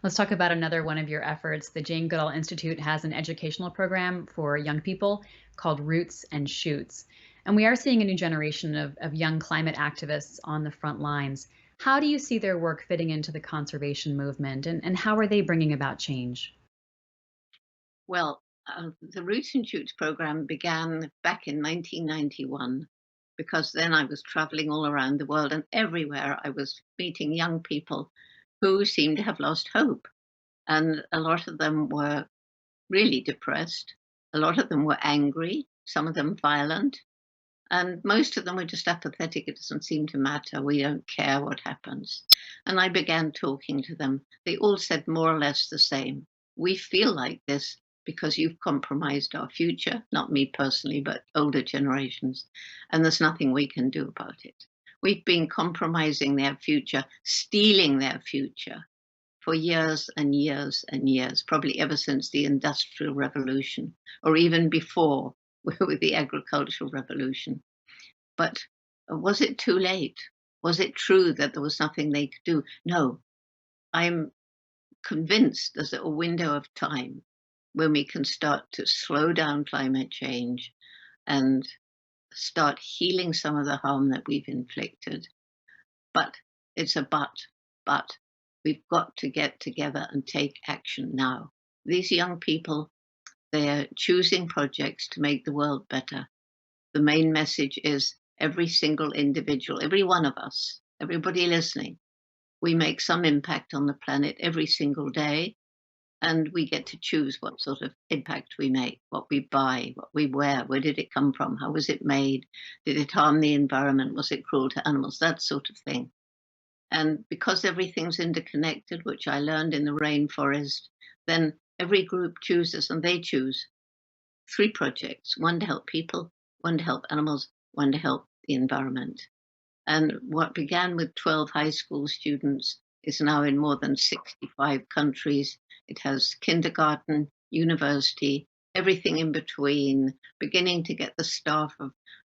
Let's talk about another one of your efforts. The Jane Goodall Institute has an educational program for young people called Roots and Shoots. And we are seeing a new generation of young climate activists on the front lines. How do you see their work fitting into the conservation movement, and how are they bringing about change? Well, the Roots and Shoots program began back in 1991 because then I was traveling all around the world, and everywhere I was meeting young people who seemed to have lost hope. And a lot of them were really depressed. A lot of them were angry, some of them violent, and most of them were just apathetic. It doesn't seem to matter. We don't care what happens. And I began talking to them. They all said more or less the same. We feel like this because you've compromised our future, not me personally, but older generations. And there's nothing we can do about it. We've been compromising their future, stealing their future for years and years and years, probably ever since the Industrial Revolution, or even before with the Agricultural Revolution. But was it too late? Was it true that there was nothing they could do? No, I'm convinced there's a window of time when we can start to slow down climate change and start healing some of the harm that we've inflicted. But it's a but we've got to get together and take action now. These young people, they're choosing projects to make the world better. The main message is every single individual, every one of us, everybody listening, we make some impact on the planet every single day, and we get to choose what sort of impact we make, what we buy, what we wear, where did it come from, how was it made, did it harm the environment, was it cruel to animals, that sort of thing. And because everything's interconnected, which I learned in the rainforest, then every group chooses and they choose three projects, one to help people, one to help animals, one to help the environment. And what began with 12 high school students is now in more than 65 countries. It has kindergarten, university, everything in between, beginning to get the staff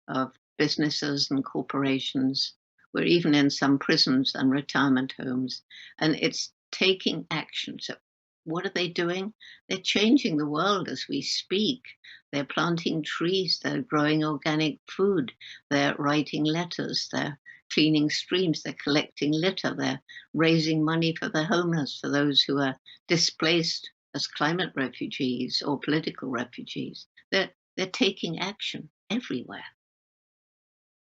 of businesses and corporations. We're even in some prisons and retirement homes. And it's taking action. So what are they doing? They're changing the world as we speak. They're planting trees, they're growing organic food, they're writing letters, they're cleaning streams, they're collecting litter, they're raising money for the homeless, for those who are displaced as climate refugees or political refugees. They're taking action everywhere.